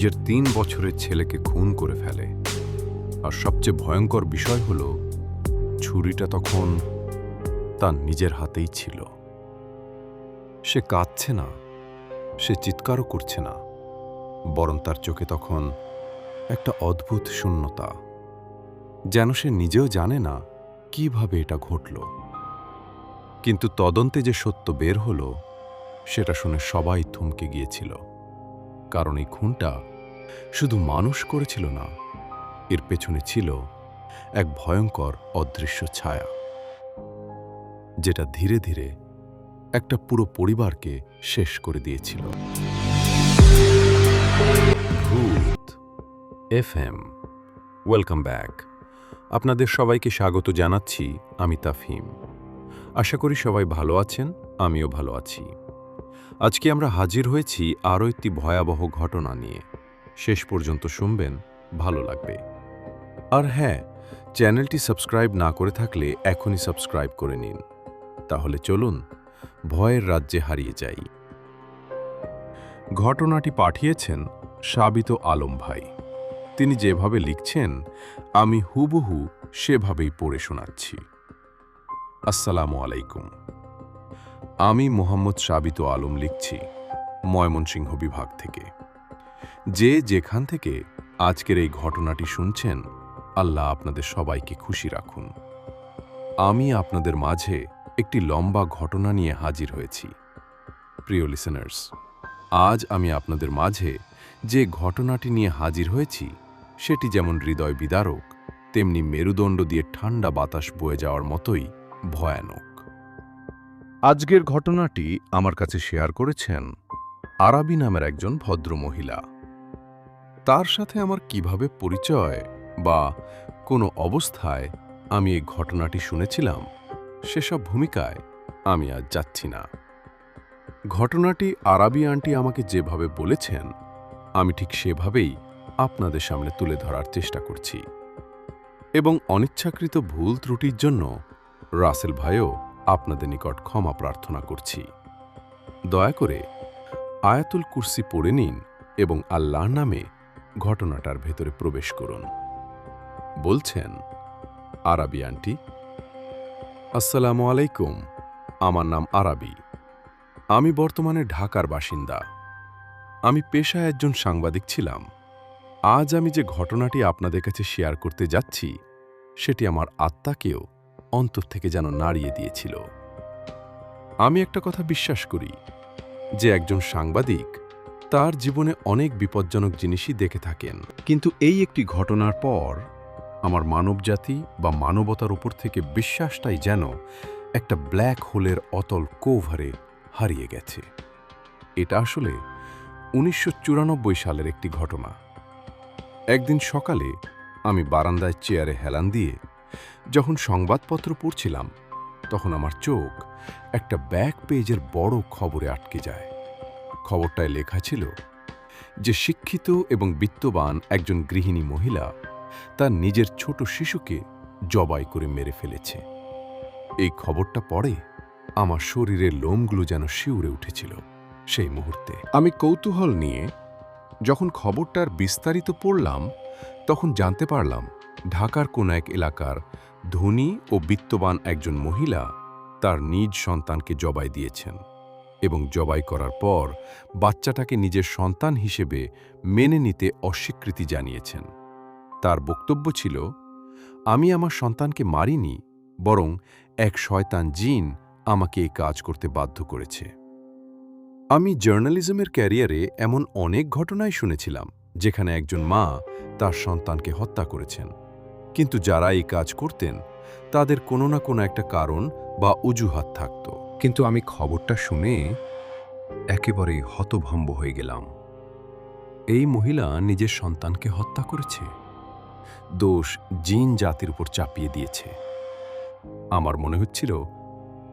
নিজের ৩ বছরের ছেলেকে খুন করে ফেলে। আর সবচেয়ে ভয়ঙ্কর বিষয় হলো ছুরিটা তখন তার নিজের হাতেই ছিল। সে কাঁদছে না, সে চিৎকারও করছে না, বরং তার চোখে তখন একটা অদ্ভুত শূন্যতা, যেন সে নিজেও জানে না কিভাবে এটা ঘটল। কিন্তু তদন্তে যে সত্য বের হলো সেটা শুনে সবাই থমকে গিয়েছিল, কারণ এই খুনটা শুধু মানুষ করেছিল না, এর পেছনে ছিল এক ভয়ঙ্কর অদৃশ্য ছায়া, যেটা ধীরে ধীরে একটা পুরো পরিবারকে শেষ করে দিয়েছিল। ভূত FM, ওয়েলকাম ব্যাক। আপনাদের সবাইকে স্বাগত জানাচ্ছি। আমি তাফহিম। আশা করি সবাই ভালো আছেন, আমিও ভালো আছি। আজকে আমরা হাজির হয়েছি আরও একটি ভয়াবহ ঘটনা নিয়ে। শেষ পর্যন্ত শুনবেন, ভালো লাগবে। আর হ্যাঁ, চ্যানেলটি সাবস্ক্রাইব না করে থাকলে এখনই সাবস্ক্রাইব করে নিন। তাহলে চলুন ভয়ের রাজ্যে হারিয়ে যাই। ঘটনাটি পাঠিয়েছেন সাবিত আলম ভাই। তিনি যেভাবে লিখছেন আমি হুবহু সেভাবেই পড়ে শোনাচ্ছি। আসসালামু আলাইকুম। আমি মোহাম্মদ সাবিত আলম লিখছি, ময়মনসিংহ বিভাগ থেকে। যে যেখান থেকে আজকের এই ঘটনাটি শুনছেন, আল্লাহ আপনাদের সবাইকে খুশি রাখুন। আমি আপনাদের মাঝে একটি লম্বা ঘটনা নিয়ে হাজির হয়েছি। প্রিয় লিসেনার্স, আজ আমি আপনাদের মাঝে যে ঘটনাটি নিয়ে হাজির হয়েছি সেটি যেমন হৃদয় বিদারক, তেমনি মেরুদণ্ড দিয়ে ঠান্ডা বাতাস বয়ে যাওয়ার মতোই ভয়ানক। আজকের ঘটনাটি আমার কাছে শেয়ার করেছেন আরাবী নামের একজন ভদ্র মহিলা। তার সাথে আমার কিভাবে পরিচয় বা কোনো অবস্থায় আমি এই ঘটনাটি শুনেছিলাম, সেসব ভূমিকায় আমি আজ যাচ্ছি না। ঘটনাটি আরাবী আন্টি আমাকে যেভাবে বলেছেন, আমি ঠিক সেভাবেই আপনাদের সামনে তুলে ধরার চেষ্টা করছি। এবং অনিচ্ছাকৃত ভুল ত্রুটির জন্য রাসেল ভাইও আপনাদের নিকট ক্ষমা প্রার্থনা করছি। দয়া করে আয়াতুল কুরসি পড়ে নিন এবং আল্লাহর নামে ঘটনাটার ভেতরে প্রবেশ করুন। বলছেন আরাবী আন্টি, আসসালামু আলাইকুম। আমার নাম আরাবী। আমি বর্তমানে ঢাকার বাসিন্দা। আমি পেশায় একজন সাংবাদিক ছিলাম। আজ আমি যে ঘটনাটি আপনাদের কাছে শেয়ার করতে যাচ্ছি, সেটি আমার আত্মাকেও অন্তর থেকে যেন নাড়িয়ে দিয়েছিল। আমি একটা কথা বিশ্বাস করি যে একজন সাংবাদিক তার জীবনে অনেক বিপজ্জনক জিনিসই দেখে থাকেন, কিন্তু এই একটি ঘটনার পর আমার মানবজাতি বা মানবতার উপর থেকে বিশ্বাসটাই যেন একটা ব্ল্যাক হোলের অতল কোভারে হারিয়ে গেছে। এটা আসলে 1994 সালের একটি ঘটনা। একদিন সকালে আমি বারান্দায় চেয়ারে হেলান দিয়ে যখন সংবাদপত্র পড়ছিলাম, তখন আমার চোখ একটা ব্যাক পেজের বড় খবরে আটকে যায়। খবরটায় লেখা ছিল যে শিক্ষিত এবং বিত্তবান একজন গৃহিণী মহিলা তার নিজের ছোট শিশুকে জবাই করে মেরে ফেলেছে। এই খবরটা পড়ে আমার শরীরের লোমগুলো যেন শিউরে উঠেছিল। সেই মুহূর্তে আমি কৌতূহল নিয়ে যখন খবরটার বিস্তারিত পড়লাম, তখন জানতে পারলাম ঢাকার কোন এক এলাকার ধনী ও বিত্তবান একজন মহিলা তার নিজ সন্তানকে জবাই দিয়েছেন এবং জবাই করার পর বাচ্চাটাকে নিজের সন্তান হিসেবে মেনে নিতে অস্বীকৃতি জানিয়েছেন। তার বক্তব্য ছিল, আমি আমার সন্তানকে মারিনি, বরং এক শয়তান জিন আমাকে এই কাজ করতে বাধ্য করেছে। আমি জার্নালিজমের ক্যারিয়ারে এমন অনেক ঘটনাই শুনেছিলাম যেখানে একজন মা তার সন্তানকে হত্যা করেছেন, কিন্তু যারা এই কাজ করতেন তাদের কোনো না কোনো একটা কারণ বা অজুহাত থাকত। কিন্তু আমি খবরটা শুনে একেবারেই হতভম্ব হয়ে গেলাম। এই মহিলা নিজের সন্তানকে হত্যা করেছে, দোষ জিন জাতির উপর চাপিয়ে দিয়েছে। আমার মনে হচ্ছিল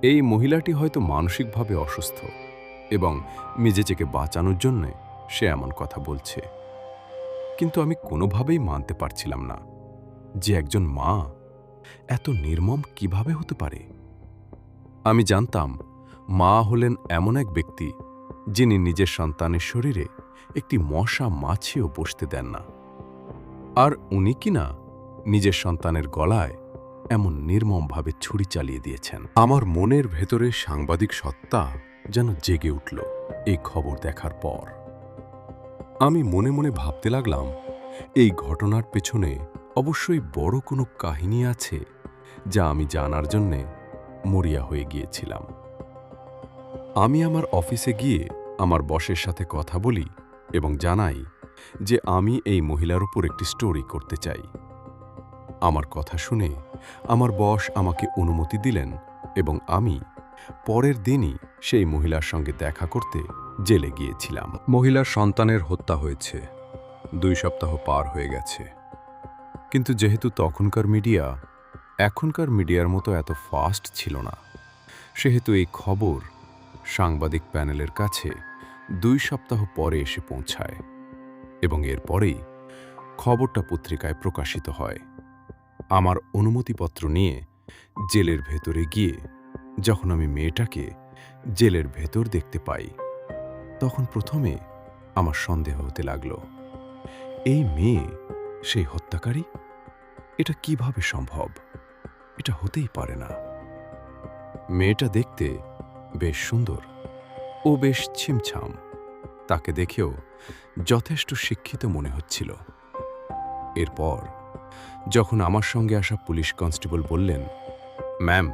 এই মহিলাটি হয়তো মানসিকভাবে অসুস্থ এবং নিজেকে বাঁচানোর জন্য সে এমন কথা বলছে। কিন্তু আমি কোনোভাবেই মানতে পারছিলাম না যে একজন মা এত নির্মম কিভাবে হতে পারে। আমি জানতাম মা হলেন এমন এক ব্যক্তি যিনি নিজের সন্তানের শরীরে একটি মশা মাছিও বসতে দেন না। আর উনি কিনা নিজের সন্তানের গলায় এমন নির্মমভাবে ছুরি চালিয়ে দিয়েছেন। আমার মনের ভেতরে সাংবাদিক সত্তা যেন জেগে উঠল এই খবর দেখার পর। আমি মনে মনে ভাবতে লাগলাম, এই ঘটনার পেছনে অবশ্যই বড় কোনো কাহিনী আছে, যা আমি জানার জন্যে মরিয়া হয়ে গিয়েছিলাম। আমি আমার অফিসে গিয়ে আমার বসের সাথে কথা বলি এবং জানাই যে আমি এই মহিলার উপর একটি স্টোরি করতে চাই। আমার কথা শুনে আমার বস আমাকে অনুমতি দিলেন এবং আমি পরের দিনই সেই মহিলার সঙ্গে দেখা করতে জেলে গিয়েছিলাম। মহিলার সন্তানের হত্যা হয়েছে, 2 সপ্তাহ পার হয়ে গেছে। কিন্তু যেহেতু তখনকার মিডিয়া এখনকার মিডিয়ার মতো এত ফাস্ট ছিল না, সেহেতু এই খবর সাংবাদিক প্যানেলের কাছে 2 সপ্তাহ পরে এসে পৌঁছায় এবং এরপরেই খবরটা পত্রিকায় প্রকাশিত হয়। আমার অনুমতিপত্র নিয়ে জেলের ভেতরে গিয়ে যখন আমি মেয়েটাকে জেলের ভেতর দেখতে পাই, তখন প্রথমে আমার সন্দেহ হতে লাগল, এই মেয়ে সেই হত্যাকারী? এটা কিভাবে সম্ভব? এটা হতেই পারে না। মেয়েটা দেখতে বেশ সুন্দর ও বেশ ছিমছাম, তাকে দেখেও যথেষ্ট শিক্ষিত মনে হচ্ছিল। এরপর যখন আমার সঙ্গে আসা পুলিশ কনস্টেবল বললেন, ম্যাম,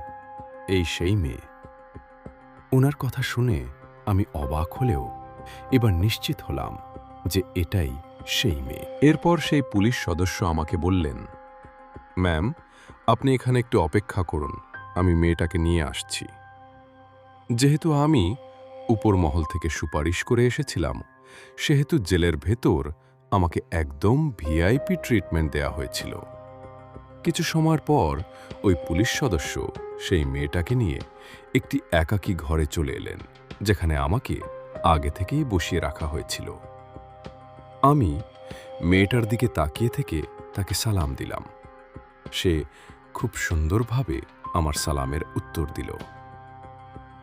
এই সেই মেয়ে। ওনার কথা শুনে আমি অবাক হলেও এবার নিশ্চিত হলাম যে এটাই সেই মেয়ে। এরপর সেই পুলিশ সদস্য আমাকে বললেন, ম্যাম, আপনি এখানে একটু অপেক্ষা করুন, আমি মেয়েটাকে নিয়ে আসছি। যেহেতু আমি উপর মহল থেকে সুপারিশ করে এসেছিলাম, সেহেতু জেলের ভেতর আমাকে একদম ভিআইপি ট্রিটমেন্ট দেয়া হয়েছিল। কিছু সময়ের পর ওই পুলিশ সদস্য সেই মেয়েটাকে নিয়ে একটি একাকী ঘরে চলে এলেন, যেখানে আমাকে আগে থেকেই বসিয়ে রাখা হয়েছিল। আমি মেয়েটার দিকে তাকিয়ে থেকে তাকে সালাম দিলাম। সে খুব সুন্দরভাবে আমার সালামের উত্তর দিল।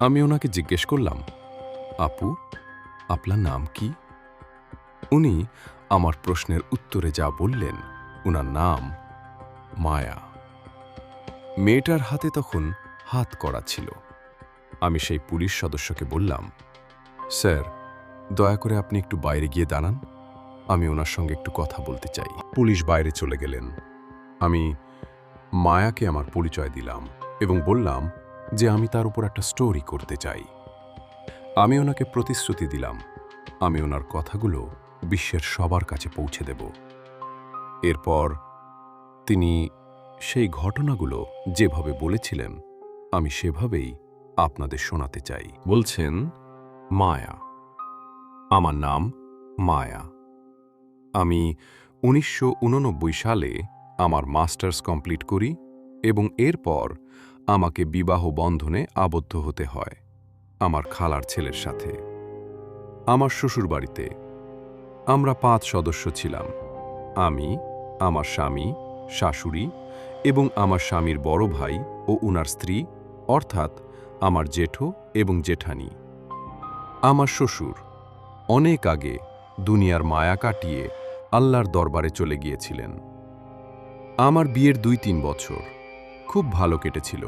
আমি ওনাকে জিজ্ঞেস করলাম, আপু, আপনার নাম কি? উনি আমার প্রশ্নের উত্তরে যা বললেন, ওনার নাম মায়া। মেয়েটার হাতে তখন হাত করা ছিল। আমি সেই পুলিশ সদস্যকে বললাম, স্যার, দয়া করে আপনি একটু বাইরে গিয়ে দাঁড়ান, আমি ওনার সঙ্গে একটু কথা বলতে চাই। পুলিশ বাইরে চলে গেলেন। আমি মায়াকে আমার পরিচয় দিলাম এবং বললাম যে আমি তার উপর একটা স্টোরি করতে চাই। আমি ওনাকে প্রতিশ্রুতি দিলাম আমি ওনার কথাগুলো বিশ্বের সবার কাছে পৌঁছে দেব। এরপর তিনি সেই ঘটনাগুলো যেভাবে বলেছিলেন, আমি সেভাবেই আপনাদের শোনাতে চাই। বলছেন, মায়া, আমার নাম মায়া। আমি 1989 সালে আমার মাস্টার্স কমপ্লিট করি এবং এরপর আমাকে বিবাহ বন্ধনে আবদ্ধ হতে হয় আমার খালার ছেলের সাথে। আমার শ্বশুরবাড়িতে আমরা 5 সদস্য ছিলাম, আমি, আমার স্বামী, শাশুড়ি এবং আমার স্বামীর বড় ভাই ও উনার স্ত্রী, অর্থাৎ আমার জেঠো এবং জেঠানি। আমার শ্বশুর অনেক আগে দুনিয়ার মায়া কাটিয়ে আল্লাহর দরবারে চলে গিয়েছিলেন। আমার বিয়ের 2-3 বছর খুব ভালো কেটেছিল।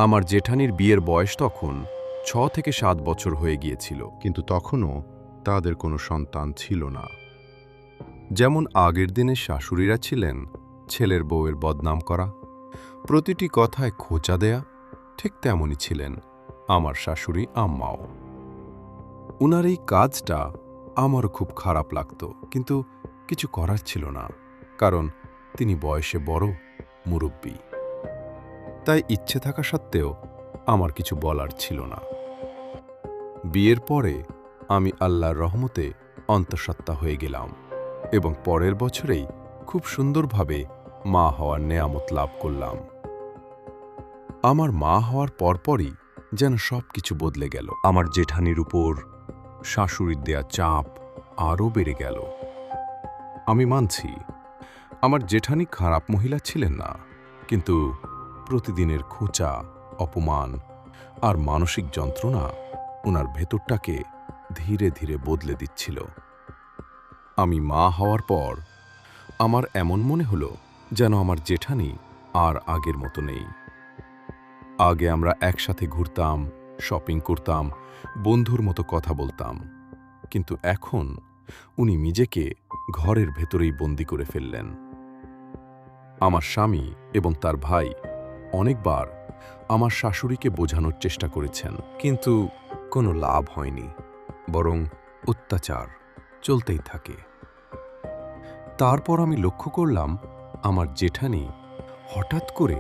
আমার জেঠানির বিয়ের বয়স তখন 6 থেকে 7 বছর হয়ে গিয়েছিল, কিন্তু তখনও তাদের কোনো সন্তান ছিল না। যেমন আগের দিনে শাশুড়িরা ছিলেন ছেলের বউয়ের বদনাম করা, প্রতিটি কথায় খোঁচা দেয়া, ঠিক তেমনই ছিলেন আমার শাশুড়ি আম্মাও। উনার এই কাজটা আমারও খুব খারাপ লাগত, কিন্তু কিছু করার ছিল না, কারণ তিনি বয়সে বড়, মুরব্বী। তাই ইচ্ছে থাকা সত্ত্বেও আমার কিছু বলার ছিল না। বিয়ের পরে আমি আল্লাহর রহমতে অন্তঃসত্ত্বা হয়ে গেলাম এবং পরের বছরেই খুব সুন্দরভাবে মা হওয়ার নেয়ামত লাভ করলাম। আমার মা হওয়ার পরপরই যেন সব কিছু বদলে গেল। আমার জেঠানির উপর শাশুড়ির দেয়া চাপ আরও বেড়ে গেল। আমি মানছি আমার জেঠানি খারাপ মহিলা ছিলেন না, কিন্তু প্রতিদিনের খোঁচা, অপমান আর মানসিক যন্ত্রণা ওনার ভেতরটাকে ধীরে ধীরে বদলে দিচ্ছিল। আমি মা হওয়ার পর আমার এমন মনে হলো যেন আমার জেঠানি আর আগের মতো নেই। আগে আমরা একসাথে ঘুরতাম, শপিং করতাম, বন্ধুর মতো কথা বলতাম, কিন্তু এখন উনি নিজেকে ঘরের ভেতরেই বন্দি করে ফেললেন। আমার স্বামী এবং তার ভাই অনেকবার আমার শাশুড়িকে বোঝানোর চেষ্টা করেছেন, কিন্তু কোনো লাভ হয়নি, বরং অত্যাচার চলতেই থাকে। তারপর আমি লক্ষ্য করলাম আমার জেঠানি হঠাৎ করে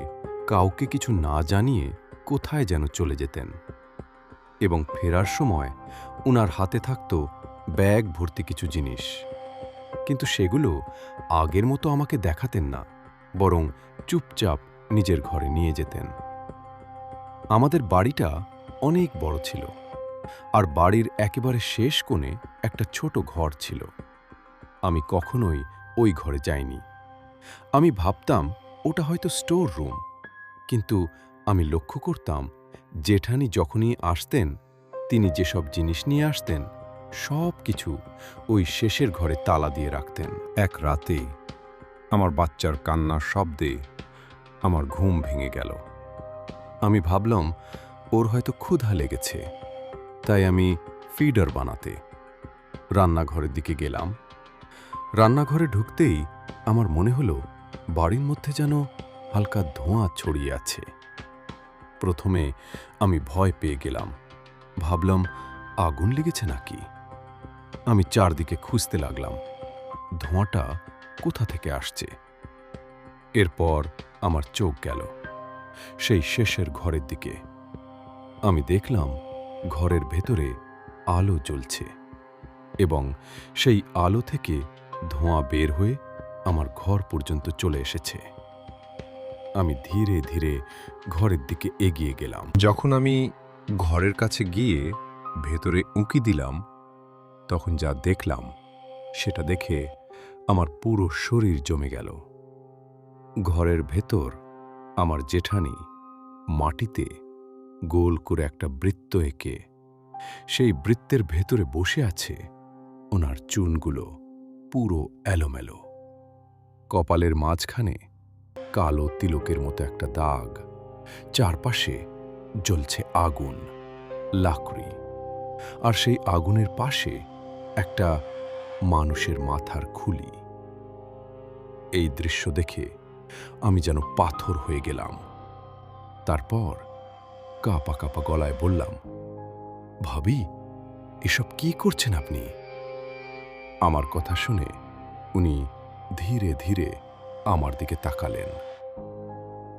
কাউকে কিছু না জানিয়ে কোথায় যেন চলে যেতেন, এবং ফেরার সময় উনার হাতে থাকত ব্যাগ ভর্তি কিছু জিনিস, কিন্তু সেগুলো আগের মতো আমাকে দেখাতেন না, বরং চুপচাপ নিজের ঘরে নিয়ে যেতেন। আমাদের বাড়িটা অনেক বড় ছিল, আর বাড়ির একেবারে শেষ কোণে একটা ছোট ঘর ছিল। আমি কখনোই ওই ঘরে যাইনি। আমি ভাবতাম ওটা হয়তো স্টোর রুম, কিন্তু আমি লক্ষ্য করতাম জেঠানি যখনই আসতেন, তিনি যেসব জিনিস নিয়ে আসতেন সব কিছু ওই শেষের ঘরে তালা দিয়ে রাখতেন। এক রাতে আমার বাচ্চার কান্নার শব্দে আমার ঘুম ভেঙে গেল। আমি ভাবলাম ওর হয়তো ক্ষুধা লেগেছে, তাই আমি ফিডার বানাতে রান্নাঘরের দিকে গেলাম। রান্নাঘরে ঢুকতেই আমার মনে হলো বাড়ির মধ্যে যেন হালকা ধোঁয়া ছড়িয়ে আছে। প্রথমে আমি ভয় পেয়ে গেলাম, ভাবলাম আগুন লেগেছে নাকি। আমি চারদিকে খুঁজতে লাগলাম ধোঁয়াটা কোথা থেকে আসছে। এরপর আমার চোখ গেল সেই শেষের ঘরের দিকে। আমি দেখলাম ঘরের ভেতরে আলো জ্বলছে, এবং সেই আলো থেকে ধোঁয়া বের হয়ে আমার ঘর পর্যন্ত চলে এসেছে। আমি ধীরে ধীরে ঘরের দিকে এগিয়ে গেলাম। যখন আমি ঘরের কাছে গিয়ে ভেতরে উঁকি দিলাম, তখন যা দেখলাম সেটা দেখে আমার পুরো শরীর জমে গেল। ঘরের ভেতর আমার জেঠানি মাটিতে গোল করে একটা বৃত্ত এঁকে সেই বৃত্তের ভেতরে বসে আছে। ওনার চুনগুলো পুরো এলোমেলো, কপালের মাঝখানে কালো তিলকের মতো একটা দাগ, চারপাশে জ্বলছে আগুন, লাকড়ি, আর সেই আগুনের পাশে একটা মানুষের মাথার খুলি। এই দৃশ্য দেখে আমি যেন পাথর হয়ে গেলাম। তারপর কাঁপা কাঁপা গলায় বললাম, ভাবি, এসব কি করছেন আপনি? আমার কথা শুনে উনি ধীরে ধীরে আমার দিকে তাকালেন।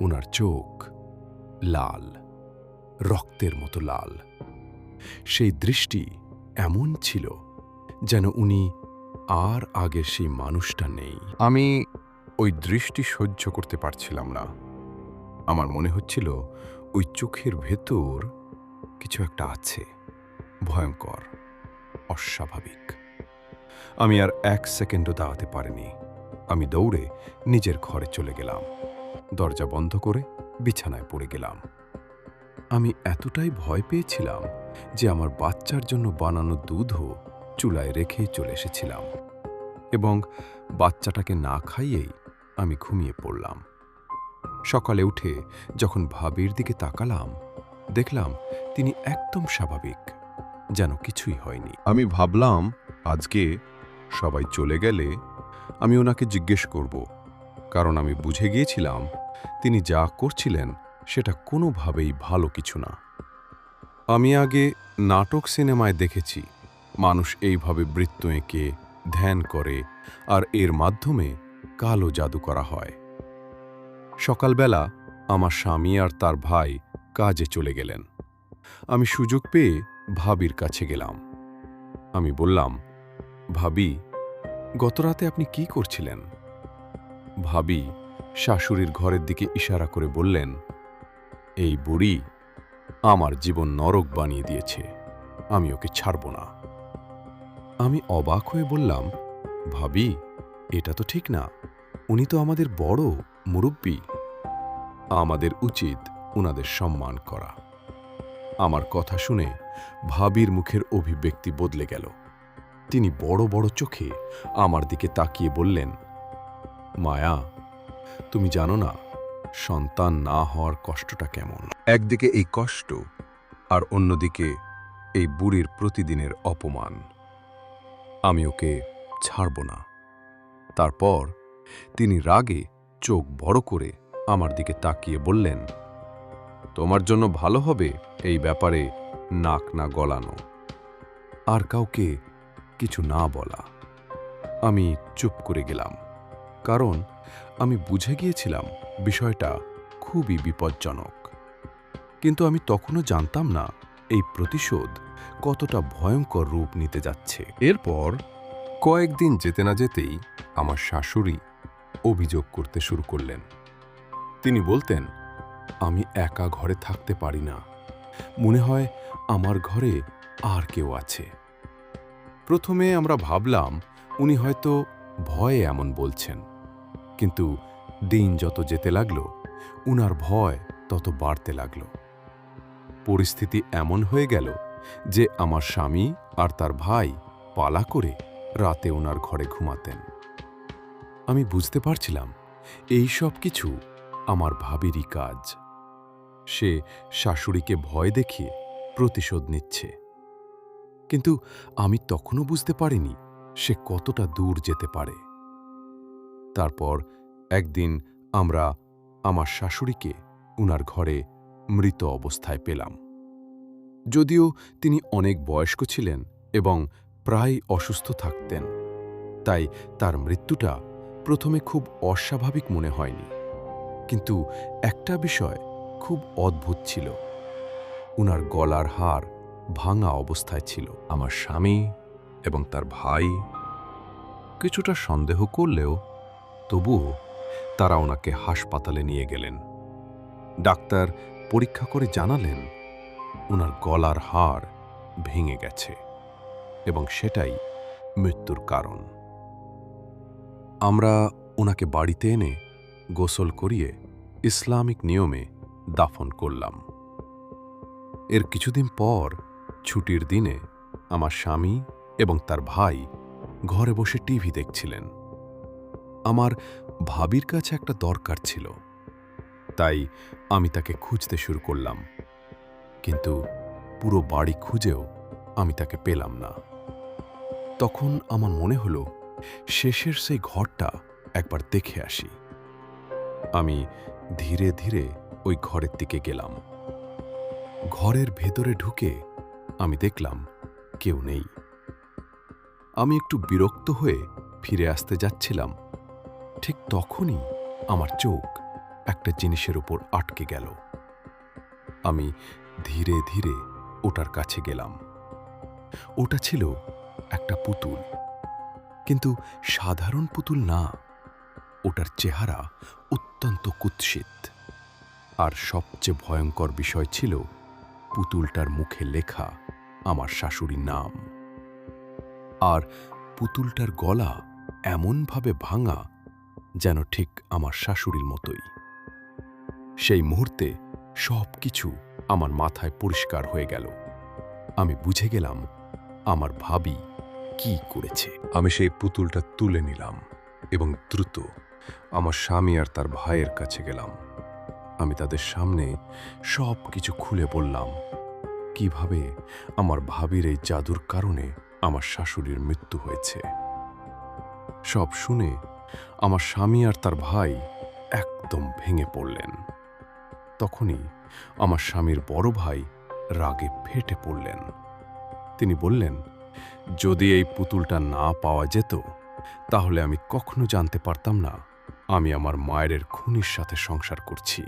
ওনার চোখ লাল, রক্তের মতো লাল। সেই দৃষ্টি এমন ছিল যেন উনি আর আগের সেই মানুষটা নেই। আমি ওই দৃষ্টি সহ্য করতে পারছিলাম না। আমার মনে হচ্ছিল ওই চোখের ভেতর কিছু একটা আছে, ভয়ঙ্কর, অস্বাভাবিক। আমি আর এক সেকেন্ডও দাঁড়াতে পারিনি। আমি দৌড়ে নিজের ঘরে চলে গেলাম, দরজা বন্ধ করে বিছানায় পড়ে গেলাম। আমি এতটাই ভয় পেয়েছিলাম যে আমার বাচ্চার জন্য বানানো দুধও চুলায় রেখেই চলে এসেছিলাম, এবং বাচ্চাটাকে না খাইয়েই আমি ঘুমিয়ে পড়লাম। সকালে উঠে যখন ভাবির দিকে তাকালাম, দেখলাম তিনি একদম স্বাভাবিক, যেন কিছুই হয়নি। আমি ভাবলাম আজকে সবাই চলে গেলে আমি ওনাকে জিজ্ঞেস করব, কারণ আমি বুঝে গিয়েছিলাম তিনি যা করছিলেন সেটা কোনোভাবেই ভালো কিছু না। আমি আগে নাটক সিনেমায় দেখেছি মানুষ এইভাবে বৃত্ত এঁকে ধ্যান করে, আর এর মাধ্যমে কালো জাদু করা হয়। সকালবেলা আমার স্বামী আর তার ভাই কাজে চলে গেলেন। আমি সুযোগ পেয়ে ভাবির কাছে গেলাম। আমি বললাম, ভাবি, গতরাতে আপনি কি করছিলেন? ভাবি শাশুড়ির ঘরের দিকে ইশারা করে বললেন, এই বুড়ি আমার জীবন নরক বানিয়ে দিয়েছে, আমি ওকে ছাড়ব না। আমি অবাক হয়ে বললাম, ভাবি, এটা তো ঠিক না, উনি তো আমাদের বড় মুরব্বি, আমাদের উচিত উনাদের সম্মান করা। আমার কথা শুনে ভাবির মুখের অভিব্যক্তি বদলে গেল। তিনি বড় বড় চোখে আমার দিকে তাকিয়ে বললেন, মায়া, তুমি জানো না সন্তান না হওয়ার কষ্টটা কেমন। একদিকে এই কষ্ট, আর অন্যদিকে এই বুড়ির প্রতিদিনের অপমান। আমি ওকে ছাড়ব না। তারপর তিনি রাগে চোখ বড় করে আমার দিকে তাকিয়ে বললেন, তোমার জন্য ভালো হবে এই ব্যাপারে নাক না গলানো, আর কাউকে কিছু না বলা। আমি চুপ করে গেলাম, কারণ আমি বুঝে গিয়েছিলাম বিষয়টা খুবই বিপজ্জনক। কিন্তু আমি তখনও জানতাম না এই প্রতিশোধ কতটা ভয়ঙ্কর রূপ নিতে যাচ্ছে। এরপর কয়েকদিন যেতে না যেতেই আমার শাশুড়ি অভিযোগ করতে শুরু করলেন। তিনি বলতেন, আমি একা ঘরে থাকতে পারি না, মনে হয় আমার ঘরে আর কেউ আছে। প্রথমে আমরা ভাবলাম উনি হয়তো ভয়ে এমন বলছেন, কিন্তু দিন যত যেতে লাগল উনার ভয় তত বাড়তে লাগল। পরিস্থিতি এমন হয়ে গেল যে আমার স্বামী আর তার ভাই পালা করে রাতে ওনার ঘরে ঘুমাতেন। আমি বুঝতে পারছিলাম এই সব কিছু আমার ভাবিরই কাজ। সে শাশুড়িকে ভয় দেখিয়ে প্রতিশোধ নিচ্ছে। কিন্তু আমি তখনও বুঝতে পারিনি সে কতটা দূর যেতে পারে। তারপর একদিন আমরা আমার শাশুড়িকে উনার ঘরে মৃত অবস্থায় পেলাম। যদিও তিনি অনেক বয়স্ক ছিলেন এবং প্রায় অসুস্থ থাকতেন, তাই তার মৃত্যুটা প্রথমে খুব অস্বাভাবিক মনে হয়নি। কিন্তু একটা বিষয় খুব অদ্ভুত ছিল, উনার গলার হাড় ভাঙা অবস্থায় ছিল। আমার স্বামী এবং তার ভাই কিছুটা সন্দেহ করলেও তবুও তারা ওনাকে হাসপাতালে নিয়ে গেলেন। ডাক্তার পরীক্ষা করে জানালেন ওনার গলার হাড় ভেঙে গেছে এবং সেটাই মৃত্যুর কারণ। আমরা ওনাকে বাড়িতে এনে গোসল করিয়ে ইসলামিক নিয়মে দাফন করলাম। এর কিছুদিন পর ছুটির দিনে আমার স্বামী এবং তার ভাই ঘরে বসে টিভি দেখছিলেন। আমার ভাবির কাছে একটা দরকার ছিল, তাই আমি তাকে খুঁজতে শুরু করলাম। কিন্তু পুরো বাড়ি খুঁজেও আমি তাকে পেলাম না। তখন আমার মনে হলো শেষের সেই ঘরটা একবার দেখে আসি। আমি ধীরে ধীরে ওই ঘরের দিকে গেলাম। ঘরের ভেতরে ঢুকে আমি দেখলাম কেউ নেই। আমি একটু বিরক্ত হয়ে ফিরে আসতে যাচ্ছিলাম, ঠিক তখনই আমার চোখ একটা জিনিসের উপর আটকে গেল। আমি ধীরে ধীরে ওটার কাছে গেলাম। ওটা ছিল একটা পুতুল, কিন্তু সাধারণ পুতুল না। ওটার চেহারা অত্যন্ত কুৎসিত, আর সবচেয়ে ভয়ঙ্কর বিষয় ছিল পুতুলটার মুখে লেখা আমার শাশুড়ির নাম। আর পুতুলটার গলা এমনভাবে ভাঙা যেন ঠিক আমার শাশুড়ির মতোই। সেই মুহূর্তে সব কিছু আমার মাথায় পরিষ্কার হয়ে গেল। আমি বুঝে গেলাম আমার ভাবি কি করেছে। আমি সেই পুতুলটা তুলে নিলাম এবং দ্রুত আমার স্বামী আর তার ভাইয়ের কাছে গেলাম। আমি তাদের সামনে সব কিছু খুলে বললাম, কিভাবে আমার ভাবির এই জাদুর কারণে আমার শাশুড়ির মৃত্যু হয়েছে। সব শুনে আমার স্বামী আর তার ভাই একদম ভেঙে পড়লেন। তখনই আমার স্বামীর বড় ভাই রাগে ফেটে পড়লেন। তিনি বললেন, যদি এই পুতুলটা না পাওয়া যেত তাহলে আমি কখনো জানতে পারতাম না আমি আমার মায়ের খুনির সাথে সংসার করছি।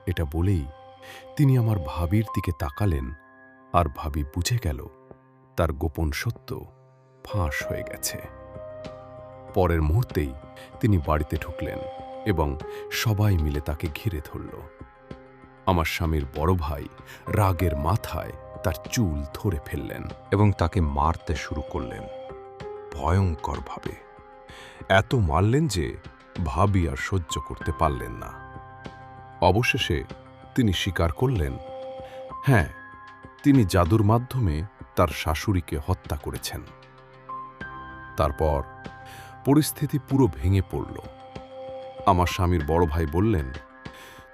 এটা বলেই তিনি আমার ভাবির দিকে তাকালেন, আর ভাবি বুঝে গেল তার গোপন সত্য ফাঁস হয়ে গেছে। পরের মুহূর্তেই তিনি বাড়িতে ঢুকলেন এবং সবাই মিলে তাকে ঘিরে ধরল। আমার স্বামীর বড় ভাই রাগের মাথায় তার চুল ধরে ফেললেন এবং তাকে মারতে শুরু করলেন ভয়ঙ্করভাবে। এত মারলেন যে ভাবি আর সহ্য করতে পারলেন না। অবশেষে তিনি স্বীকার করলেন, হ্যাঁ, তিনি জাদুর মাধ্যমে তার শাশুড়িকে হত্যা করেছেন। তারপর পরিস্থিতি পুরো ভেঙে পড়ল। আমার স্বামীর বড় ভাই বললেন,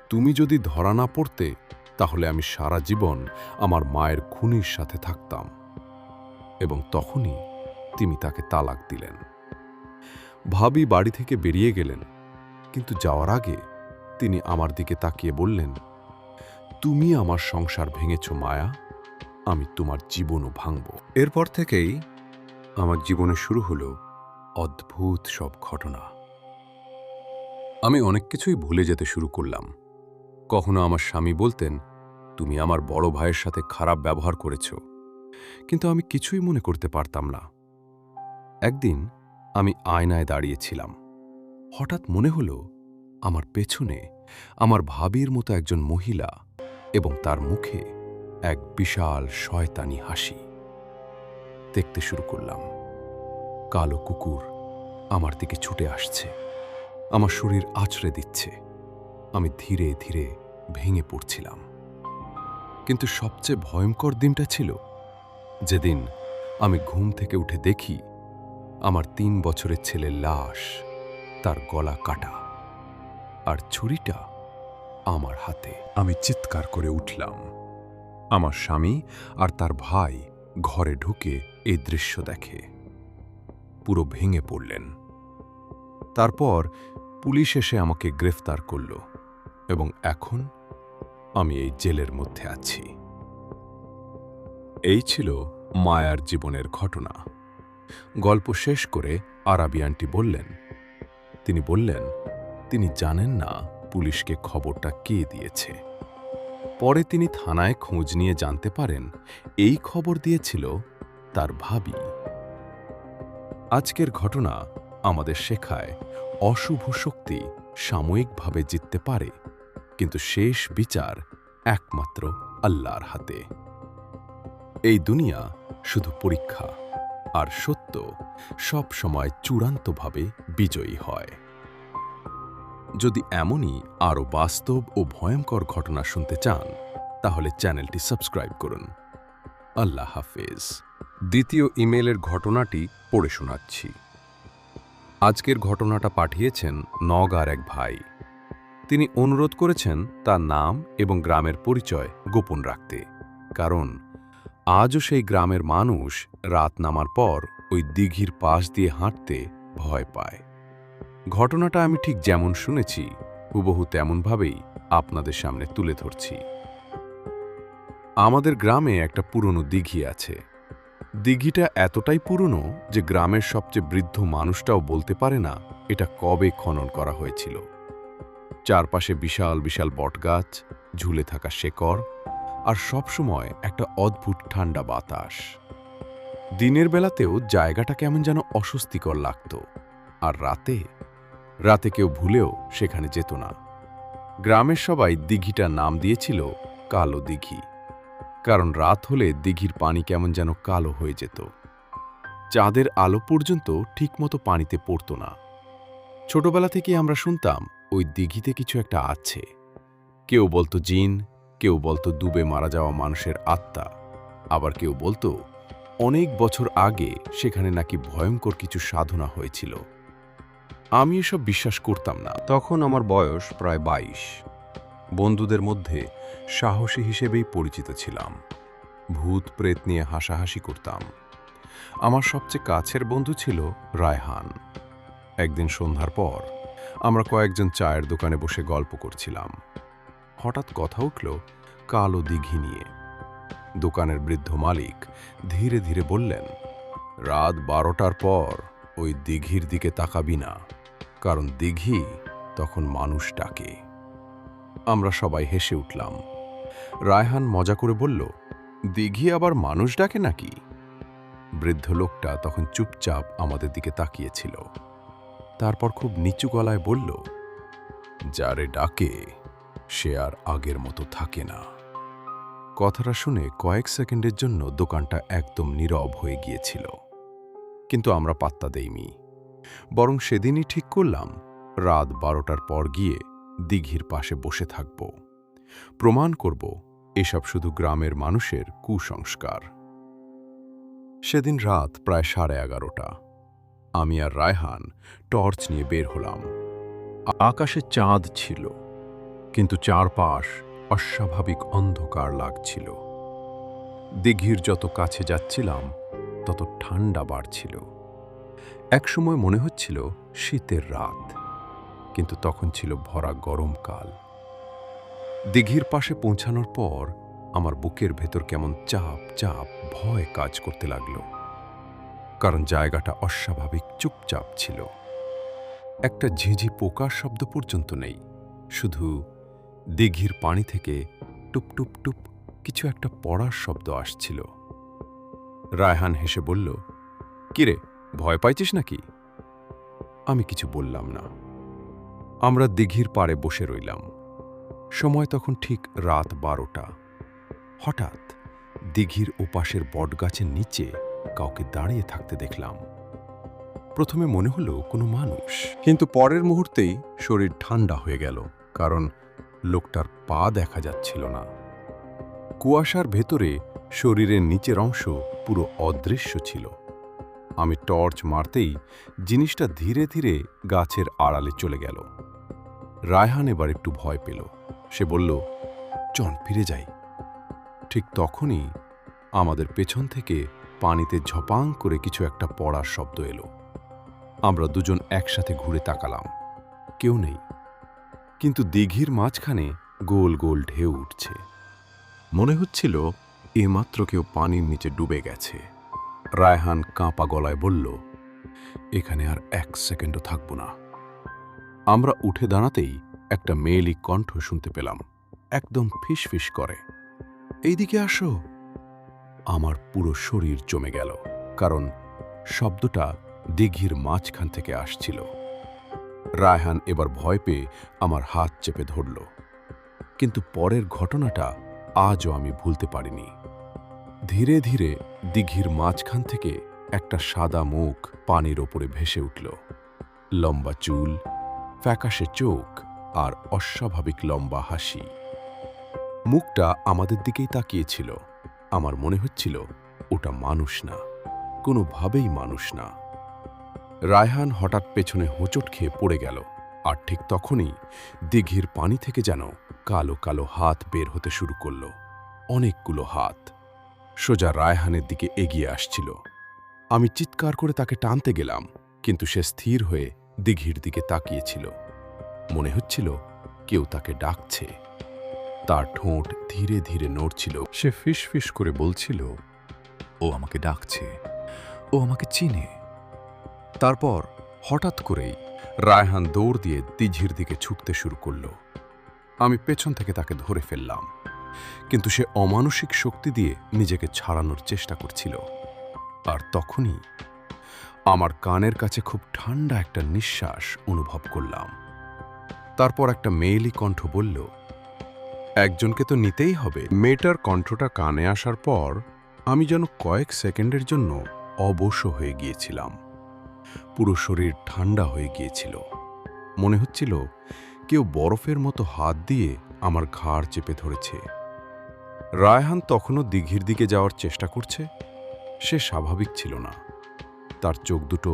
তুমি যদি ধরা না পড়তে তাহলে আমি সারা জীবন আমার মায়ের খুনির সাথে থাকতাম। এবং তখনই তিনি তাকে তালাক দিলেন। ভাবি বাড়ি থেকে বেরিয়ে গেলেন, কিন্তু যাওয়ার আগে তিনি আমার দিকে তাকিয়ে বললেন, তুমি আমার সংসার ভেঙেছ মায়া, আমি তোমার জীবনও ভাঙব। এরপর থেকেই আমার জীবনে শুরু হলো অদ্ভুত সব ঘটনা। আমি অনেক কিছুই ভুলে যেতে শুরু করলাম। কখনো আমার স্বামী বলতেন, তুমি আমার বড় ভাইয়ের সাথে খারাপ ব্যবহার করেছ, কিন্তু আমি কিছুই মনে করতে পারতাম না। একদিন আমি আয়নায় দাঁড়িয়েছিলাম। হঠাৎ মনে হলো আমার পেছনে আমার ভাবির মতো একজন মহিলা এবং তার মুখে এক বিশাল শয়তানি হাসি। দেখতে শুরু করলাম, কালো কুকুর আমার দিকে ছুটে আসছে, আমার শরীর আঁচড়ে দিচ্ছে। আমি ধীরে ধীরে ভেঙে পড়ছিলাম। কিন্তু সবচেয়ে ভয়ঙ্কর দিনটা ছিল যেদিন আমি ঘুম থেকে উঠে দেখি আমার 3 বছরের ছেলের লাশ, তার গলা কাটা, আর ছুরিটা আমার হাতে। আমি চিৎকার করে উঠলাম। আমার স্বামী আর তার ভাই ঘরে ঢুকে এই দৃশ্য দেখে পুরো ভেঙে পড়লেন। তারপর পুলিশ এসে আমাকে গ্রেফতার করল এবং এখন আমি এই জেলের মধ্যে আছি। এই ছিল মায়ার জীবনের ঘটনা। গল্প শেষ করে আরাবি আন্টি বললেন, তিনি জানেন না পুলিশকে খবরটা কে দিয়েছে। পরে তিনি থানায় খোঁজ নিয়ে জানতে পারেন এই খবর দিয়েছিল তার ভাবি। আজকের ঘটনা আমাদের শেখায় অশুভ শক্তি সাময়িকভাবে জিততে পারে, কিন্তু শেষ বিচার একমাত্র আল্লাহর হাতে। এই দুনিয়া শুধু পরীক্ষা, আর সত্য সব সময় চূড়ান্তভাবে বিজয়ী হয়। যদি এমনই আরও বাস্তব ও ভয়ঙ্কর ঘটনা শুনতে চান তাহলে চ্যানেলটি সাবস্ক্রাইব করুন। আল্লাহ হাফেজ। দ্বিতীয় ইমেলের ঘটনাটি পড়ে শোনাচ্ছি। আজকের ঘটনাটা পাঠিয়েছেন নওগাঁর এক ভাই। তিনি অনুরোধ করেছেন তার নাম এবং গ্রামের পরিচয় গোপন রাখতে, কারণ আজও সেই গ্রামের মানুষ রাত নামার পর ওই দিঘির পাশ দিয়ে হাঁটতে ভয় পায়। ঘটনাটা আমি ঠিক যেমন শুনেছি হুবহু তেমনভাবেই আপনাদের সামনে তুলে ধরছি। আমাদের গ্রামে একটা পুরনো দিঘি আছে। দিঘিটা এতটাই পুরনো যে গ্রামের সবচেয়ে বৃদ্ধ মানুষটাও বলতে পারে না এটা কবে খনন করা হয়েছিল। চারপাশে বিশাল বিশাল বটগাছ, ঝুলে থাকা শেকড়, আর সবসময় একটা অদ্ভুত ঠান্ডা বাতাস। দিনের বেলাতেও জায়গাটা কেমন যেন অস্বস্তিকর লাগত, আর রাতে কেউ ভুলেও সেখানে যেত না। গ্রামের সবাই দিঘিটার নাম দিয়েছিল কালো দিঘি, কারণ রাত হলে দিঘির পানি কেমন যেন কালো হয়ে যেত। চাঁদের আলো পর্যন্ত ঠিকমতো পানিতে পড়ত না। ছোটবেলা থেকে আমরা শুনতাম ওই দিঘিতে কিছু একটা আছে। কেউ বলতো জিন, কেউ বলতো ডুবে মারা যাওয়া মানুষের আত্মা, আবার কেউ বলতো অনেক বছর আগে সেখানে নাকি ভয়ঙ্কর কিছু সাধনা হয়েছিল। আমি এসব বিশ্বাস করতাম না। তখন আমার বয়স প্রায় 22। বন্ধুদের মধ্যে সাহসী হিসেবেই পরিচিত ছিলাম। ভূত প্রেত নিয়ে হাসাহাসি করতাম। আমার সবচেয়ে কাছের বন্ধু ছিল রায়হান। একদিন সন্ধ্যার পর আমরা কয়েকজন চায়ের দোকানে বসে গল্প করছিলাম। হঠাৎ কথা উঠল কালো দিঘি নিয়ে। দোকানের বৃদ্ধ মালিক ধীরে ধীরে বললেন, রাত 12টার পর ওই দিঘির দিকে তাকাবি না, কারণ দিঘি তখন মানুষ ডাকে। আমরা সবাই হেসে উঠলাম। রায়হান মজা করে বলল, দিঘি আবার মানুষ ডাকে নাকি? বৃদ্ধ লোকটা তখন চুপচাপ আমাদের দিকে তাকিয়েছিল। তারপর খুব নিচু গলায় বলল, যারে ডাকে সে আর আগের মতো থাকে না। কথাটা শুনে কয়েক সেকেন্ডের জন্য দোকানটা একদম নীরব হয়ে গিয়েছিল, কিন্তু আমরা পাত্তা দেইনি। বরং সেদিনই ঠিক করলাম রাত 12টার পর গিয়ে দিঘির পাশে বসে থাকব, প্রমাণ করব এসব শুধু গ্রামের মানুষের কুসংস্কার। সেদিন রাত প্রায় 11:30। আমি আর রায়হান টর্চ নিয়ে বের হলাম। আকাশে চাঁদ ছিল, কিন্তু চারপাশ অস্বাভাবিক অন্ধকার লাগছিল। দিঘির যত কাছে যাচ্ছিলাম তত ঠান্ডা বাড়ছিল। একসময় মনে হচ্ছিল শীতের রাত, কিন্তু তখন ছিল ভরা গরমকাল। দিঘির পাশে পৌঁছানোর পর আমার বুকের ভেতর কেমন চাপ চাপ ভয় কাজ করতে লাগলো, কারণ জায়গাটা অস্বাভাবিক চুপচাপ ছিল। একটা ঝিঁঝি পোকার শব্দ পর্যন্ত নেই, শুধু দিঘির পানি থেকে টুপ টুপ টুপ কিছু একটা পড়ার শব্দ আসছিল। রায়হান হেসে বলল, কিরে, ভয় পাইছিস নাকি? আমি কিছু বললাম না। আমরা দিঘির পাড়ে বসে রইলাম। সময় তখন ঠিক রাত 12টা। হঠাৎ দিঘির ওপাশের বটগাছের নিচে কাউকে দাঁড়িয়ে থাকতে দেখলাম। প্রথমে মনে হলো কোনো মানুষ, কিন্তু পরের মুহূর্তেই শরীর ঠান্ডা হয়ে গেল, কারণ লোকটার পা দেখা যাচ্ছিল না। কুয়াশার ভেতরে শরীরের নিচের অংশ পুরো অদৃশ্য ছিল। আমি টর্চ মারতেই জিনিসটা ধীরে ধীরে গাছের আড়ালে চলে গেল। রায়হান এবার একটু ভয় পেল। সে বলল, চল ফিরে যাই। ঠিক তখনই আমাদের পেছন থেকে পানিতে ঝপাং করে কিছু একটা পড়ার শব্দ এলো। আমরা দুজন একসাথে ঘুরে তাকালাম। কেউ নেই, কিন্তু দিঘির মাঝখানে গোল গোল ঢেউ উঠছে। মনে হচ্ছিল এইমাত্র কেউ পানির নিচে ডুবে গেছে। রায়হান কাঁপা গলায় বলল, এখানে আর 1 সেকেন্ডও থাকব না। আমরা উঠে দাঁড়াতেই একটা মেয়েলি কণ্ঠ শুনতে পেলাম, একদম ফিসফিস করে, এইদিকে আসো। আমার পুরো শরীর জমে গেল, কারণ শব্দটা দিঘির মাঝখান থেকে আসছিল। রায়হান এবার ভয় পেয়ে আমার হাত চেপে ধরল, কিন্তু পরের ঘটনাটা আজও আমি ভুলতে পারিনি। ধীরে ধীরে দিঘির মাঝখান থেকে একটা সাদা মুখ পানির ওপরে ভেসে উঠল। লম্বা চুল, ফ্যাকাশে চোখ আর অস্বাভাবিক লম্বা হাসি। মুখটা আমাদের দিকেই তাকিয়েছিল। আমার মনে হচ্ছিল ওটা মানুষ না, কোনোভাবেই মানুষ না। রায়হান হঠাৎ পেছনে হোঁচট খেয়ে পড়ে গেল, আর ঠিক তখনই দিঘির পানি থেকে যেন কালো কালো হাত বের হতে শুরু করল। অনেকগুলো হাত সোজা রায়হানের দিকে এগিয়ে আসছিল। আমি চিৎকার করে তাকে টানতে গেলাম, কিন্তু সে স্থির হয়ে দিঘির দিকে তাকিয়েছিল। মনে হচ্ছিল কেউ তাকে ডাকছে। তার ঠোঁট ধীরে ধীরে নড়ছিল। সে ফিসফিস করে বলছিল, ও আমাকে ডাকছে, ও আমাকে চিনে। তারপর হঠাৎ করেই রায়হান দৌড় দিয়ে দিঘির দিকে ছুটতে শুরু করল। আমি পেছন থেকে তাকে ধরে ফেললাম, কিন্তু সে অমানসিক শক্তি দিয়ে নিজেকে ছাড়ানোর চেষ্টা করছিল। আর তখনই আমার কানের কাছে খুব ঠান্ডা একটা নিঃশ্বাস অনুভব করলাম। তারপর একটা মেয়েলি কণ্ঠ বলল, একজনকে তো নিতেই হবে। মেয়েটার কণ্ঠটা কানে আসার পর আমি যেন কয়েক সেকেন্ডের জন্য অবশ হয়ে গিয়েছিলাম। পুরো শরীর ঠান্ডা হয়ে গিয়েছিল। মনে হচ্ছিল কেউ বরফের মতো হাত দিয়ে আমার ঘাড় চেপে ধরেছে। রায়হান তখনও দিঘির দিকে যাওয়ার চেষ্টা করছে। সে স্বাভাবিক ছিল না। তার চোখ দুটো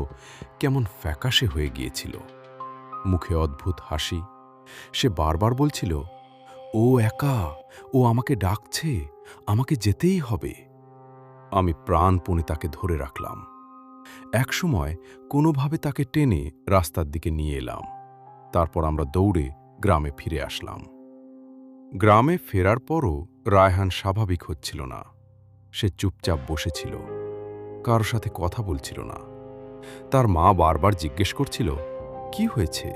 কেমন ফ্যাকাশে হয়ে গিয়েছিল, মুখে অদ্ভুত হাসি। সে বারবার বলছিল, ও একা, ও আমাকে ডাকছে, আমাকে যেতেই হবে। আমি প্রাণপণে তাকে ধরে রাখলাম। একসময় কোনোভাবে তাকে টেনে রাস্তার দিকে নিয়ে এলাম। তারপর আমরা দৌড়ে গ্রামে ফিরে আসলাম। গ্রামে ফেরার পরও রায়হান স্বাভাবিক হচ্ছিল না। সে চুপচাপ বসেছিল, কারোর সাথে কথা বলছিল না। তার মা বারবার জিজ্ঞেস করছিল, কি হয়েছে?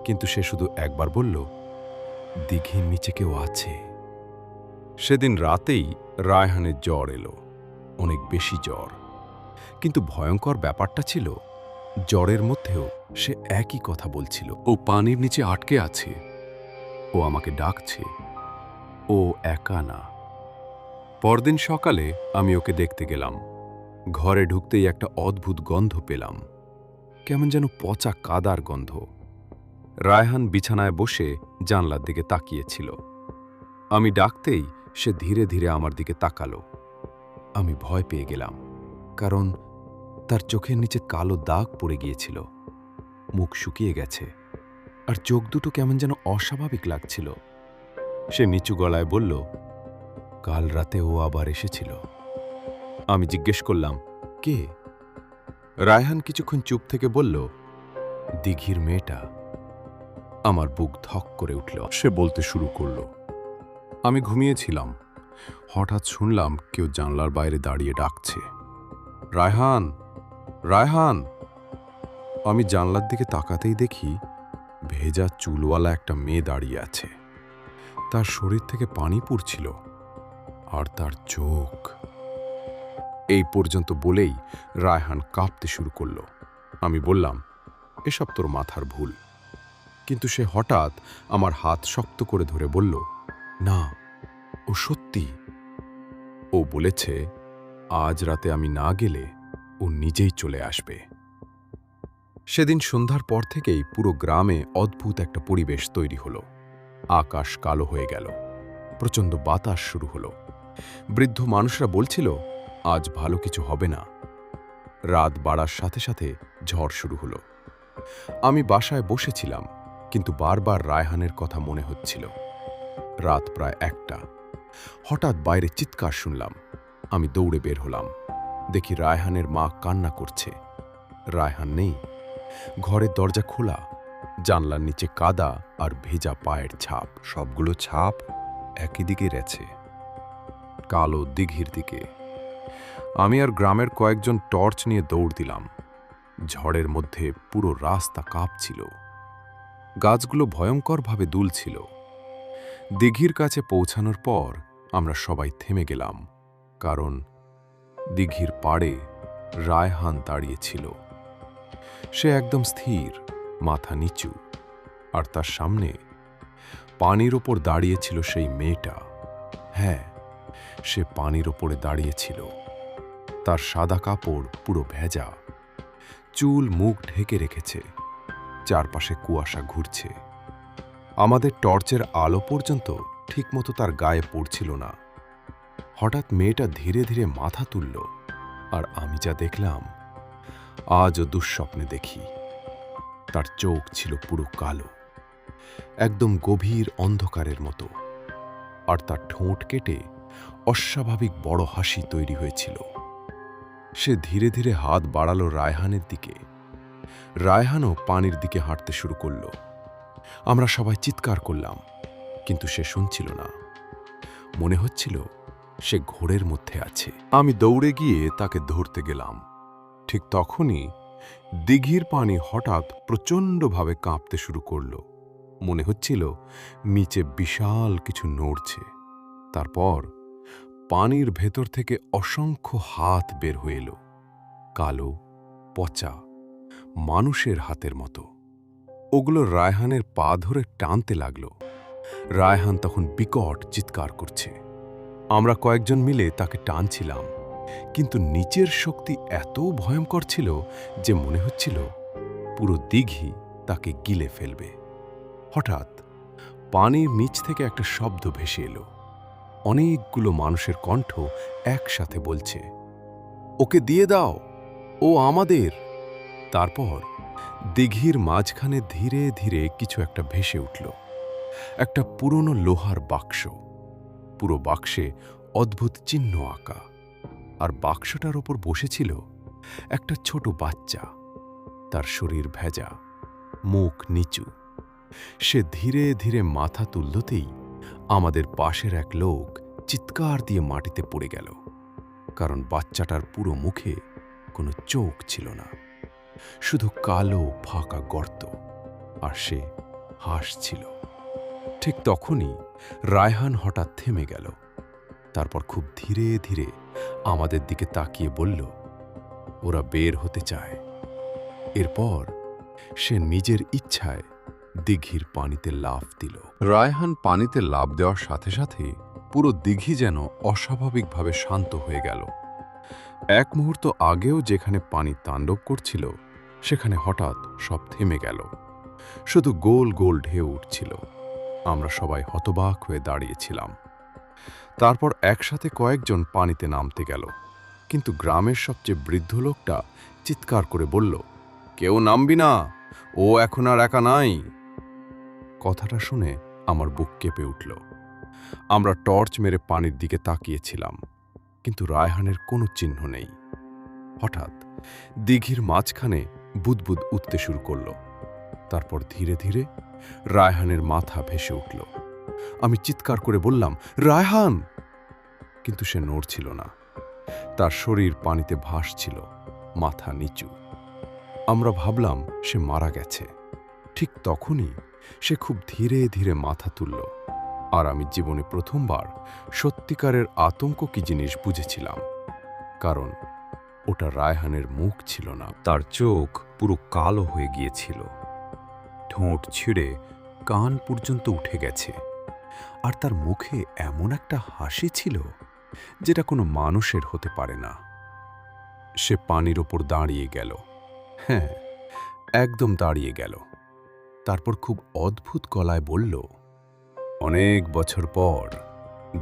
কিন্তু সে শুধু একবার বলল, দিঘির নিচে কেউ আছে। সেদিন রাতেই রায়হানের জ্বর এলো, অনেক বেশি জ্বর। কিন্তু ভয়ঙ্কর ব্যাপারটা ছিল, জ্বরের মধ্যেও সে একই কথা বলছিল, ও পানির নিচে আটকে আছে, ও আমাকে ডাকছে, ও একা না। পরদিন সকালে আমি ওকে দেখতে গেলাম। ঘরে ঢুকতেই একটা অদ্ভুত গন্ধ পেলাম, কেমন যেন পচা কাদার গন্ধ। রায়হান বিছানায় বসে জানলার দিকে তাকিয়েছিল। আমি ডাকতেই সে ধীরে ধীরে আমার দিকে তাকালো। আমি ভয় পেয়ে গেলাম, কারণ তার চোখের নিচে কালো দাগ পড়ে গিয়েছিল, মুখ শুকিয়ে গেছে, আর চোখ দুটো কেমন যেন অস্বাভাবিক লাগছিল। সে নিচু গলায় বলল, কাল রাতে ও আবার এসেছিল। আমি জিজ্ঞেস করলাম, কে? রায়হান কিছুক্ষণ চুপ থেকে বলল, দিঘির মেয়েটা। আমার বুক ধক করে উঠল। সে বলতে শুরু করল, আমি ঘুমিয়েছিলাম, হঠাৎ শুনলাম কেউ জানলার বাইরে দাঁড়িয়ে ডাকছে, রায়হান, রায়হান। আমি জানলার দিকে তাকাতেই দেখি ভেজা চুলওয়ালা একটা মেয়ে দাঁড়িয়ে আছে। তার শরীর থেকে পানি পড়ছিল, আর তার চোখ। এই পর্যন্ত বলেই রায়হান কাঁপতে শুরু করল। আমি বললাম, এসব তোর মাথার ভুল। কিন্তু সে হঠাৎ আমার হাত শক্ত করে ধরে বলল, না, ও সত্যি। ও বলেছে আজ রাতে আমি না গেলে ও নিজেই চলে আসবে। সেদিন সন্ধ্যার পর থেকেই পুরো গ্রামে অদ্ভুত একটা পরিবেশ তৈরি হলো। আকাশ কালো হয়ে গেল, প্রচণ্ড বাতাস শুরু হলো। বৃদ্ধ মানুষরা বলছিল, আজ ভালো কিছু হবে না। রাত বাড়ার সাথে সাথে ঝড় শুরু হলো। আমি বাসায় বসেছিলাম, কিন্তু বারবার রায়হানের কথা মনে হচ্ছিল। রাত প্রায় 1টা। হঠাৎ বাইরে চিৎকার শুনলাম। আমি দৌড়ে বের হলাম। দেখি রায়হানের মা কান্না করছে। রায়হান নেই। ঘরের দরজা খোলা, জানলার নিচে কাদা আর ভেজা পায়ের ছাপ। সবগুলো ছাপ একই দিকে গেছে, কালো দিঘির দিকে। আমি আর গ্রামের কয়েকজন টর্চ নিয়ে দৌড় দিলাম। ঝড়ের মধ্যে পুরো রাস্তা কাঁপছিল, গাছগুলো ভয়ঙ্করভাবে দুলছিল। দিঘির কাছে পৌঁছানোর পর আমরা সবাই থেমে গেলাম, কারণ দিঘির পাড়ে রায়হান দাঁড়িয়েছিল। সে একদম স্থির, মাথা নিচু, আর তার সামনে পানির ওপর দাঁড়িয়েছিল সেই মেয়েটা। হ্যাঁ, সে পানির ওপরে দাঁড়িয়েছিল। তার সাদা কাপড় পুরো ভেজা, চুল মুখ ঢেকে রেখেছে, চারপাশে কুয়াশা ঘুরছে। আমাদের টর্চের আলো পর্যন্ত ঠিকমতো তার গায়ে পড়ছিল না। হঠাৎ মেয়েটা ধীরে ধীরে মাথা তুলল, আর আমি যা দেখলাম আজও দুঃস্বপ্নে দেখি। তার চোখ ছিল পুরো কালো, একদম গভীর অন্ধকারের মতো, আর তার ঠোঁট কেটে অস্বাভাবিক বড় হাসি তৈরি হয়েছিল। সে ধীরে ধীরে হাত বাড়ালো রায়হানের দিকে। রায়হানও পানির দিকে হাঁটতে শুরু করল। আমরা সবাই চিৎকার করলাম, কিন্তু সে শুনছিল না। মনে হচ্ছিল সে ঘোরের মধ্যে আছে। আমি দৌড়ে গিয়ে তাকে ধরতে গেলাম। ঠিক তখনই দিঘির পানি হঠাৎ প্রচণ্ডভাবে কাঁপতে শুরু করল। মনে হচ্ছিল নিচে বিশাল কিছু নড়ছে। তারপর পানির ভেতর থেকে অসংখ্য হাত বের হয়ে এলো, কালো, পচা, মানুষের হাতের মতো। ওগুলো রায়হানের পা ধরে টানতে লাগলো। রায়হান তখন বিকট চিৎকার করছে। আমরা কয়েকজন মিলে তাকে টানছিলাম, কিন্তু নিচের শক্তি এত ভয়ঙ্কর ছিল যে মনে হচ্ছিল পুরো দিঘি তাকে গিলে ফেলবে। হঠাৎ পানির নিচ থেকে একটা শব্দ ভেসে এলো। অনেকগুলো মানুষের কণ্ঠ একসাথে বলছে, ওকে দিয়ে দাও, ও আমাদের। তারপর দিঘির মাঝখানে ধীরে ধীরে কিছু একটা ভেসে উঠল। একটা পুরনো লোহার বাক্স। পুরো বাক্সে অদ্ভুত চিহ্ন আঁকা, আর বাক্সটার ওপর বসেছিল একটা ছোট বাচ্চা। তার শরীর ভেজা, মুখ নিচু। সে ধীরে ধীরে মাথা তুলতেই আমাদের পাশের এক লোক চিৎকার দিয়ে মাটিতে পড়ে গেল, কারণ বাচ্চাটার পুরো মুখে কোনো চোখ ছিল না, শুধু কালো ফাঁকা গর্ত, আর সে হাসছিল। ঠিক তখনই রায়হান হঠাৎ থেমে গেল। তারপর খুব ধীরে ধীরে আমাদের দিকে তাকিয়ে বলল, ওরা বের হতে চায়। এরপর সে নিজের ইচ্ছায় দিঘির পানিতে লাফ দিল। রায়হান পানিতে লাফ দেওয়ার সাথে সাথে পুরো দিঘি যেন অস্বাভাবিকভাবে শান্ত হয়ে গেল। এক মুহূর্ত আগেও যেখানে পানি তাণ্ডব করছিল, সেখানে হঠাৎ সব থেমে গেল। শুধু গোল গোল ঢেউ উঠছিল। আমরা সবাই হতবাক হয়ে দাঁড়িয়েছিলাম। তারপর একসাথে কয়েকজন পানিতে নামতে গেল, কিন্তু গ্রামের সবচেয়ে বৃদ্ধ লোকটা চিৎকার করে বলল, কেউ নামবি না, ও এখন আর একা নাই। কথাটা শুনে আমার বুক কেঁপে উঠল। আমরা টর্চ মেরে পানির দিকে তাকিয়েছিলাম, কিন্তু রায়হানের কোনো চিহ্ন নেই। হঠাৎ দিঘির মাঝখানে বুদবুদ উঠতে শুরু করল। তারপর ধীরে ধীরে রায়হানের মাথা ভেসে উঠল। আমি চিৎকার করে বললাম, রায়হান! কিন্তু সে নড়ছিল না। তার শরীর পানিতে ভাসছিল, মাথা নিচু। আমরা ভাবলাম সে মারা গেছে। ঠিক তখনই সে খুব ধীরে ধীরে মাথা তুলল, আর আমি জীবনে প্রথমবার সত্যিকারের আতঙ্ক কি জিনিস বুঝেছিলাম। কারণ ওটা রায়হানের মুখ ছিল না, তার চোখ পুরো কালো হয়ে গিয়েছিল, ঠোঁট ছিঁড়ে কান পর্যন্ত উঠে গেছে, আর তার মুখে এমন একটা হাসি ছিল যেটা কোনো মানুষের হতে পারে না। সে পানির ওপর দাঁড়িয়ে গেল, হ্যাঁ, একদম দাঁড়িয়ে গেল। তারপর খুব অদ্ভুত গলায় বলল, অনেক বছর পর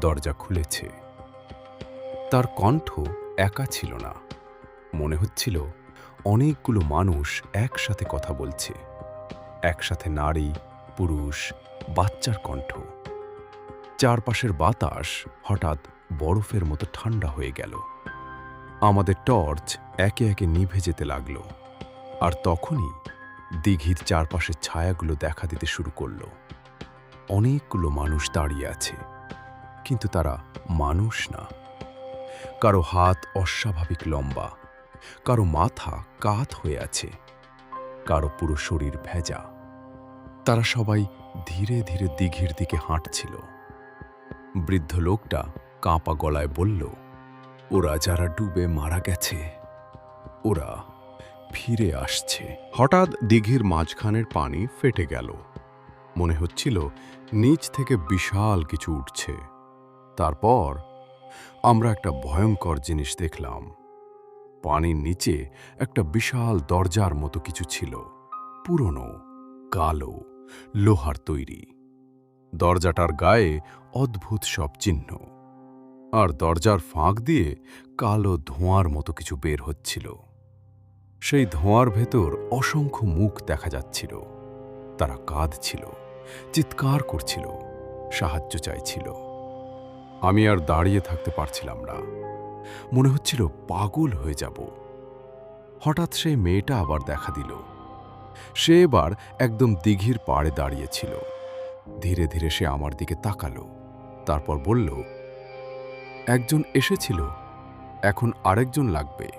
দরজা খুলেছে। তার কণ্ঠ একা ছিল না, মনে হচ্ছিল অনেকগুলো মানুষ একসাথে কথা বলছে, একসাথে নারী, পুরুষ, বাচ্চার কণ্ঠ। চারপাশের বাতাস হঠাৎ বরফের মতো ঠান্ডা হয়ে গেল। আমাদের টর্চ একে একে নিভে যেতে লাগল, আর তখনই দিঘির চারপাশের ছায়াগুলো দেখা দিতে শুরু করল। অনেকগুলো মানুষ দাঁড়িয়ে আছে, কিন্তু তারা মানুষ না। কারো হাত অস্বাভাবিক লম্বা, কারো মাথা কাত হয়ে আছে, কারো পুরো শরীর ভেজা। তারা সবাই ধীরে ধীরে দিঘির দিকে হাঁটছিল। বৃদ্ধ লোকটা কাঁপা গলায় বলল, ওরা যারা ডুবে মারা গেছে, ওরা ফিরে আসছে। হঠাৎ দিঘির মাঝখানের পানি ফেটে গেল। মনে হচ্ছিল নিচ থেকে বিশাল কিছু উঠছে। তারপর আমরা একটা ভয়ঙ্কর জিনিস দেখলাম। পানির নিচে একটা বিশাল দরজার মতো কিছু ছিল, পুরনো, কালো, লোহার তৈরি। দরজাটার গায়ে অদ্ভুত সব চিহ্ন, আর দরজার ফাঁক দিয়ে কালো ধোঁয়ার মতো কিছু বের হচ্ছিল। সেই ধোঁয়ার ভেতর অসংখ্য মুখ দেখা যাচ্ছিল। তারা কাঁদছিল, চিৎকার করছিল, সাহায্য চাইছিল। আমি আর দাঁড়িয়ে থাকতে পারছিলাম না, মনে হচ্ছিল পাগল হয়ে যাব। হঠাৎ সেই মেয়েটা আবার দেখা দিল। সে এবার একদম দিঘির পাড়ে দাঁড়িয়েছিল। ধীরে ধীরে সে আমার দিকে তাকালো, তারপর বলল, একজন এসেছিল, এখন আরেকজন লাগবে।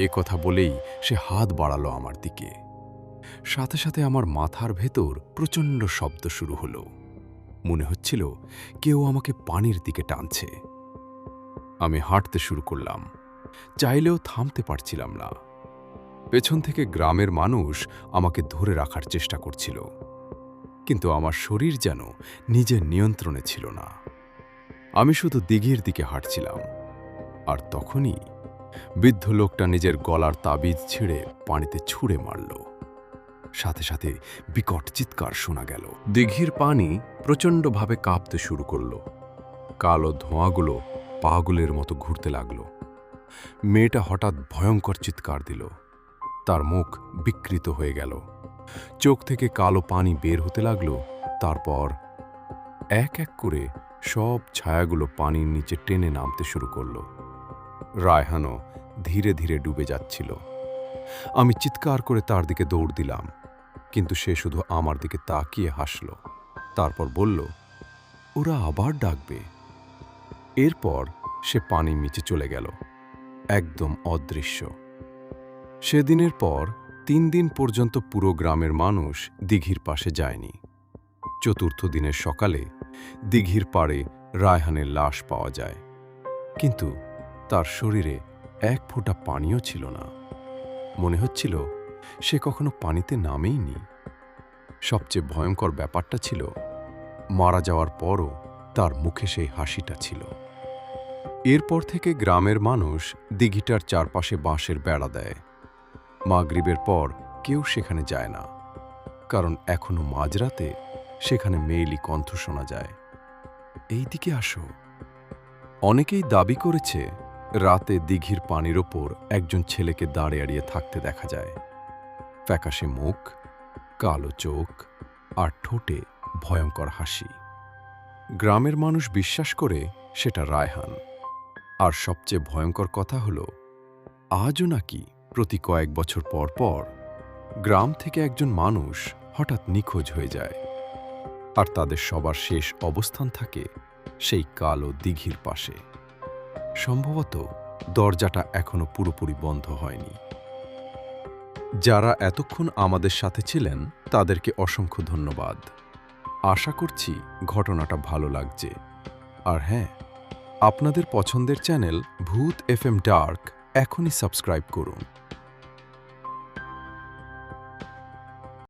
এ কথা বলেই সে হাত বাড়ালো আমার দিকে। সাথে সাথে আমার মাথার ভেতর প্রচণ্ড শব্দ শুরু হলো। মনে হচ্ছিল কেউ আমাকে পানির দিকে টানছে। আমি হাঁটতে শুরু করলাম, চাইলেও থামতে পারছিলাম না। পেছন থেকে গ্রামের মানুষ আমাকে ধরে রাখার চেষ্টা করছিল, কিন্তু আমার শরীর যেন নিজের নিয়ন্ত্রণে ছিল না। আমি শুধু দিঘির দিকে হাঁটছিলাম, আর তখনই বৃদ্ধ লোকটা নিজের গলার তাবিজ ছিঁড়ে পানিতে ছুঁড়ে মারল। সাথে সাথে বিকট চিৎকার শোনা গেল। দিঘির পানি প্রচণ্ডভাবে কাঁপতে শুরু করল। কালো ধোঁয়াগুলো পাগলের মতো ঘুরতে লাগল। মেয়েটা হঠাৎ ভয়ঙ্কর চিৎকার দিল। তার মুখ বিকৃত হয়ে গেল, চোখ থেকে কালো পানি বের হতে লাগল। তারপর এক এক করে সব ছায়াগুলো পানির নিচে টেনে নামতে শুরু করল। রায়হানও ধীরে ধীরে ডুবে যাচ্ছিল। আমি চিৎকার করে তার দিকে দৌড় দিলাম, কিন্তু সে শুধু আমার দিকে তাকিয়ে হাসল। তারপর বলল, ওরা আবার ডাকবে। এরপর সে পানির নিচে চলে গেল, একদম অদৃশ্য। সেদিনের পর 3 দিন পর্যন্ত পুরো গ্রামের মানুষ দিঘির পাশে যায়নি। চতুর্থ দিনের সকালে দিঘির পাড়ে রায়হানের লাশ পাওয়া যায়, কিন্তু তার শরীরে এক ফোঁটা পানিও ছিল না। মনে হচ্ছিল সে কখনো পানিতে নামেইনি। সবচেয়ে ভয়ঙ্কর ব্যাপারটা ছিল, মারা যাওয়ার পরও তার মুখে সেই হাসিটা ছিল। এরপর থেকে গ্রামের মানুষ দিঘিটার চারপাশে বাঁশের বেড়া দেয়। মাগরিবের পর কেউ সেখানে যায় না, কারণ এখনো মাঝরাতে সেখানে মেয়েলি কণ্ঠ শোনা যায়, এই দিকে আসো, অনেকেই দাবি করেছে রাতে দিঘির পানির ওপর একজন ছেলেকে দাঁড়িয়ে থাকতে দেখা যায়। ফ্যাকাশে মুখ, কালো চোখ আর ঠোঁটে ভয়ঙ্কর হাসি। গ্রামের মানুষ বিশ্বাস করে সেটা রায়হান। আর সবচেয়ে ভয়ঙ্কর কথা হলো, আজও নাকি প্রতি কয়েক বছর পর পর গ্রাম থেকে একজন মানুষ হঠাৎ নিখোঁজ হয়ে যায়, আর তাদের সবার শেষ অবস্থান থাকে সেই কালো দিঘির পাশে। সম্ভবত দরজাটা এখনো পুরোপুরি বন্ধ হয়নি। যারা এতক্ষণ আমাদের সাথে ছিলেন তাদেরকে অসংখ্য ধন্যবাদ। আশা করছি ঘটনাটা ভালো লাগছে। আর হ্যাঁ, আপনাদের পছন্দের চ্যানেল ভূত এফএম ডার্ক এখনই সাবস্ক্রাইব করুন।